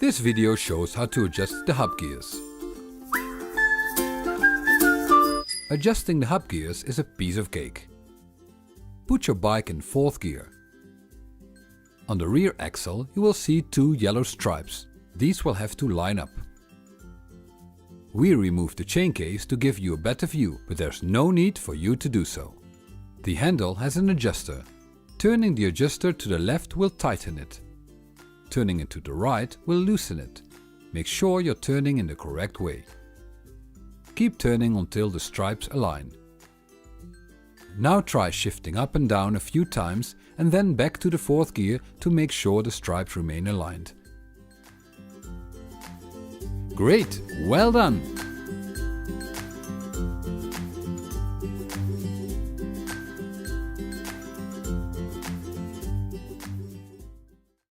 This video shows how to adjust the hub gears. Adjusting the hub gears is a piece of cake. Put your bike in 4th gear. On the rear axle you will see 2 yellow stripes. These will have to line up. We removed the chain case to give you a better view, but there's no need for you to do so. The handle has an adjuster. Turning the adjuster to the left will tighten it. Turning it to the right will loosen it. Make sure you're turning in the correct way. Keep turning until the stripes align. Now try shifting up and down a few times and then back to the 4th gear to make sure the stripes remain aligned. Great! Well done!